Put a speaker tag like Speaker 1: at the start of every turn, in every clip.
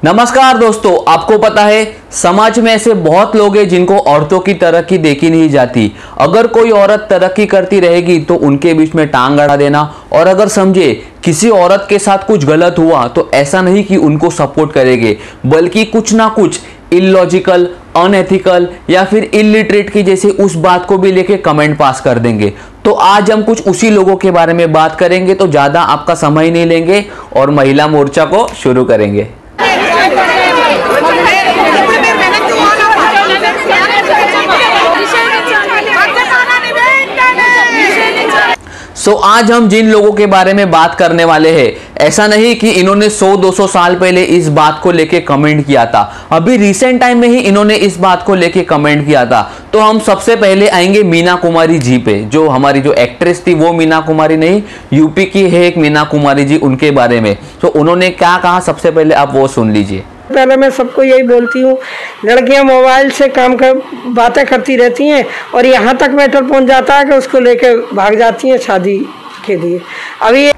Speaker 1: नमस्कार दोस्तों, आपको पता है समाज में ऐसे बहुत लोग हैं जिनको औरतों की तरक्की देखी नहीं जाती। अगर कोई औरत तरक्की करती रहेगी तो उनके बीच में टांग अड़ा देना, और अगर समझे किसी औरत के साथ कुछ गलत हुआ तो ऐसा नहीं कि उनको सपोर्ट करेंगे, बल्कि कुछ ना कुछ इलॉजिकल, अनएथिकल या फिर इलिटरेट की जैसे उस बात को भी लेके कमेंट पास कर देंगे। तो आज हम कुछ उसी लोगों के बारे में बात करेंगे, तो ज्यादा आपका समय नहीं लेंगे और महिला मोर्चा को शुरू करेंगे। आज हम जिन लोगों के बारे में बात करने वाले हैं, ऐसा नहीं कि इन्होंने 100-200 साल पहले इस बात को लेके कमेंट किया था, अभी रिसेंट टाइम में ही इन्होंने इस बात को लेके कमेंट किया था। तो हम सबसे पहले आएंगे मीना कुमारी जी पे, जो हमारी जो एक्ट्रेस थी वो मीना कुमारी नहीं, यूपी की है एक मीना कुमारी जी, उनके बारे में। तो उन्होंने क्या कहा सबसे पहले आप वो सुन लीजिए।
Speaker 2: पहले मैं सबको यही बोलती हूँ, लड़कियाँ मोबाइल से काम कर बातें करती रहती हैं और यहाँ तक मैटर पहुँच जाता है कि उसको लेकर भाग जाती हैं शादी के लिए। अभी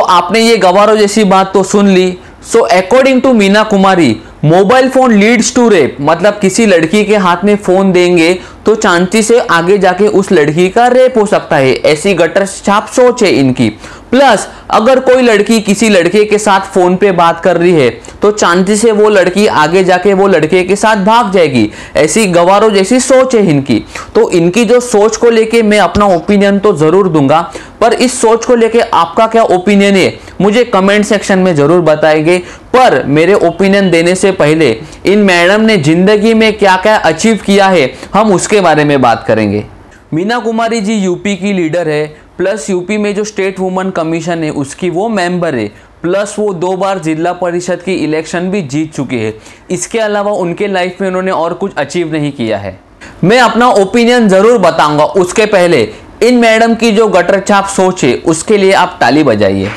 Speaker 1: आपने ये गवारों जैसी बात तो सुन ली। According to Meena Kumari, mobile phone leads to rape, मतलब किसी लड़की के हाथ में फोन देंगे तो चांसी से आगे जाके उस लड़की का रेप हो सकता है, ऐसी गटर छाप सोच है इनकी। प्लस अगर कोई लड़की किसी लड़के के साथ फोन पे बात कर रही है तो चांसी से वो लड़की आगे जाके वो लड़के के साथ भाग जाएगी, ऐसी गवारों जैसी सोच है इनकी। तो इनकी जो सोच को लेके मैं अपना ओपिनियन तो जरूर दूंगा, पर इस सोच को लेके आपका क्या ओपिनियन है मुझे कमेंट सेक्शन में जरूर बताएंगे। पर मेरे ओपिनियन देने से पहले इन मैडम ने जिंदगी में क्या क्या अचीव किया है हम उसके बारे में बात करेंगे। मीना कुमारी जी यूपी की लीडर है, प्लस यूपी में जो स्टेट वुमेन कमीशन है उसकी वो मेंबर है, प्लस वो 2 बार जिला परिषद की इलेक्शन भी जीत चुके हैं। इसके अलावा उनके लाइफ में उन्होंने और कुछ अचीव नहीं किया है। मैं अपना ओपिनियन जरूर बताऊंगा, उसके पहले इन मैडम की जो गटर छाप सोच है उसके लिए आप ताली बजाइए,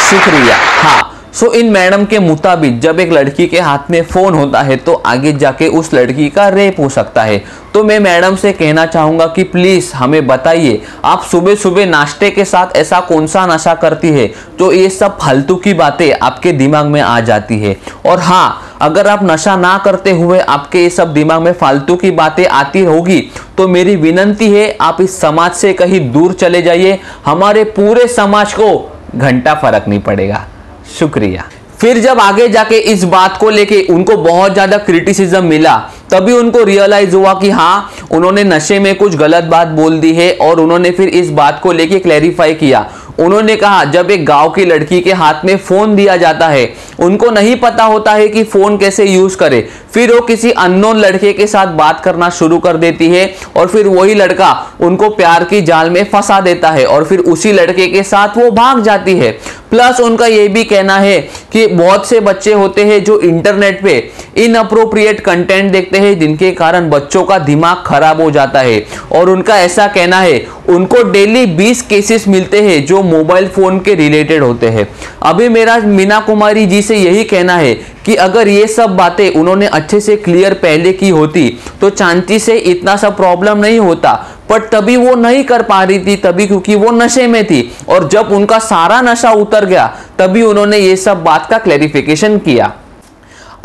Speaker 1: शुक्रिया। हाँ, इन मैडम के मुताबिक जब एक लड़की के हाथ में फोन होता है तो आगे जाके उस लड़की का रेप हो सकता है। तो मैं मैडम से कहना चाहूंगा कि प्लीज हमें बताइए, आप सुबह सुबह नाश्ते के साथ ऐसा कौन सा नशा करती है जो ये सब फालतू की बातें आपके दिमाग में आ जाती है। और हाँ, अगर आप नशा ना करते हुए आपके ये सब दिमाग में फालतू की बातें आती होगी तो मेरी विनंती है आप इस समाज से कहीं दूर चले जाइए, हमारे पूरे समाज को घंटा फर्क नहीं पड़ेगा। शुक्रिया। फिर जब आगे जाके इस बात को लेके उनको बहुत ज्यादा क्रिटिसिज्म मिला, तभी उनको रियलाइज हुआ कि हाँ, उन्होंने नशे में कुछ गलत बात बोल दी है, और उन्होंने फिर इस बात को लेके क्लैरिफाई किया। उन्होंने कहा जब एक गांव की लड़की के हाथ में फोन दिया जाता है, उनको नहीं पता होता है कि फोन कैसे यूज करे, फिर वो किसी अननोन लड़के के साथ बात करना शुरू कर देती है और फिर वही लड़का उनको प्यार की जाल में फंसा देता है और फिर उसी लड़के के साथ वो भाग जाती है। प्लस उनका ये भी कहना है कि बहुत से बच्चे होते हैं जो इंटरनेट पे इनअप्रोप्रिएट कंटेंट देखते हैं, जिनके कारण बच्चों का दिमाग खराब हो जाता है। और उनका ऐसा कहना है उनको डेली 20 केसेस मिलते हैं जो मोबाइल फोन के रिलेटेड होते हैं। अभी मेरा मीना कुमारी जी से यही कहना है कि अगर ये सब बातें उन्होंने अच्छे से क्लियर पहले की होती तो चांसी से इतना सा प्रॉब्लम नहीं होता, पर तभी वो नहीं कर पा रही थी, तभी क्योंकि वो नशे में थी। और जब उनका सारा नशा उतर गया तभी उन्होंने ये सब बात का क्लैरिफिकेशन किया।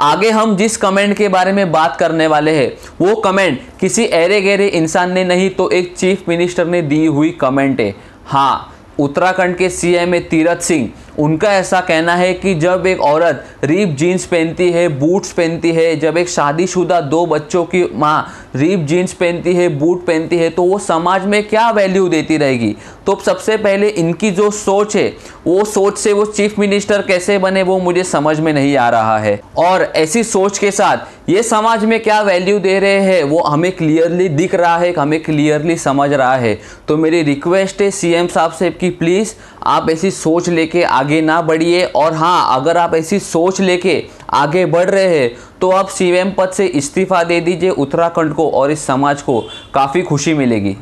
Speaker 1: आगे हम जिस कमेंट के बारे में बात करने वाले हैं वो कमेंट किसी ऐरे गहरे इंसान ने नहीं तो एक चीफ मिनिस्टर ने दी हुई कमेंट है। हाँ, उत्तराखंड के सीएम तीरथ सिंह, उनका ऐसा कहना है कि जब एक औरत रिप जीन्स पहनती है, बूट्स पहनती है, जब एक शादीशुदा 2 बच्चों की माँ रिप जीन्स पहनती है, बूट पहनती है, तो वो समाज में क्या वैल्यू देती रहेगी। तो सबसे पहले इनकी जो सोच है वो सोच से वो चीफ मिनिस्टर कैसे बने वो मुझे समझ में नहीं आ रहा है, और ऐसी सोच के साथ ये समाज में क्या वैल्यू दे रहे हैं वो हमें क्लियरली दिख रहा है, हमें क्लियरली समझ रहा है। तो मेरी रिक्वेस्ट है सीएम साहब से कि प्लीज़ आप ऐसी सोच लेके आगे ना बढ़िए, और हाँ, अगर आप ऐसी सोच लेके आगे बढ़ रहे हैं तो आप सीएम पद से इस्तीफा दे दीजिए उत्तराखंड को, और इस समाज को काफ़ी खुशी मिलेगी।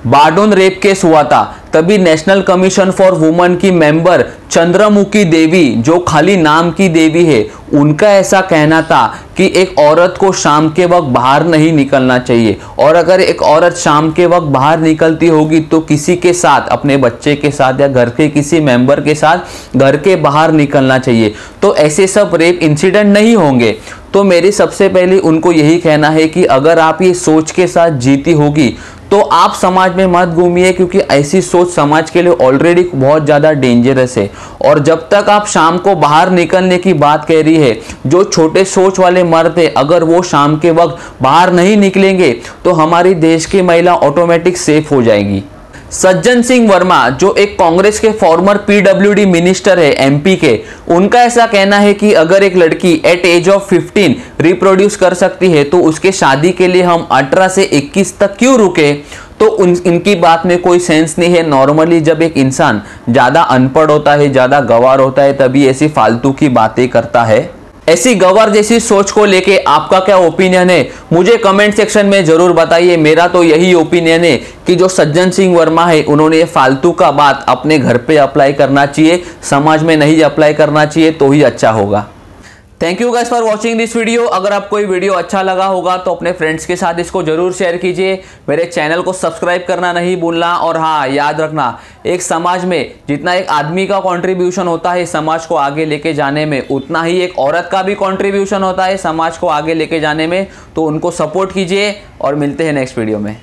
Speaker 1: बारडोन रेप केस हुआ था, तभी नेशनल कमीशन फॉर वुमेन की मेंबर चंद्रमुखी देवी, जो खाली नाम की देवी है, उनका ऐसा कहना था कि एक औरत को शाम के वक्त बाहर नहीं निकलना चाहिए, और अगर एक औरत शाम के वक्त बाहर निकलती होगी तो किसी के साथ, अपने बच्चे के साथ या घर के किसी मेंबर के साथ घर के बाहर निकलना चाहिए, तो ऐसे सब रेप इंसिडेंट नहीं होंगे। तो मेरी सबसे पहले उनको यही कहना है कि अगर आप ये सोच के साथ जीती होगी तो आप समाज में मत घूमिए, क्योंकि ऐसी सोच समाज के लिए ऑलरेडी बहुत ज़्यादा डेंजरस है। और जब तक आप शाम को बाहर निकलने की बात कह रही है, जो छोटे सोच वाले मर्द है, अगर वो शाम के वक्त बाहर नहीं निकलेंगे तो हमारी देश की महिला ऑटोमेटिक सेफ हो जाएगी। सज्जन सिंह वर्मा, जो एक कांग्रेस के फॉर्मर पीडब्ल्यूडी मिनिस्टर है एमपी के, उनका ऐसा कहना है कि अगर एक लड़की एट एज ऑफ 15 रिप्रोड्यूस कर सकती है तो उसके शादी के लिए हम 18 से 21 तक क्यों रुके। तो इनकी बात में कोई सेंस नहीं है। नॉर्मली जब एक इंसान ज़्यादा अनपढ़ होता है, ज़्यादा गंवार होता है, तभी ऐसी फालतू की बातें करता है। ऐसी गंवार जैसी सोच को लेके आपका क्या ओपिनियन है, मुझे कमेंट सेक्शन में जरूर बताइए। मेरा तो यही ओपिनियन है कि जो सज्जन सिंह वर्मा है, उन्होंने ये फालतू का बात अपने घर पे अप्लाई करना चाहिए, समाज में नहीं अप्लाई करना चाहिए, तो ही अच्छा होगा। Thank you guys for watching this video. अगर आपको ये वीडियो अच्छा लगा होगा तो अपने फ्रेंड्स के साथ इसको जरूर शेयर कीजिए। मेरे चैनल को सब्सक्राइब करना नहीं भूलना। और हाँ, याद रखना, एक समाज में जितना एक आदमी का कंट्रीब्यूशन होता है समाज को आगे लेके जाने में, उतना ही एक औरत का भी कंट्रीब्यूशन होता है समाज को आगे लेके जाने में। तो उनको सपोर्ट कीजिए और मिलते हैं नेक्स्ट वीडियो में।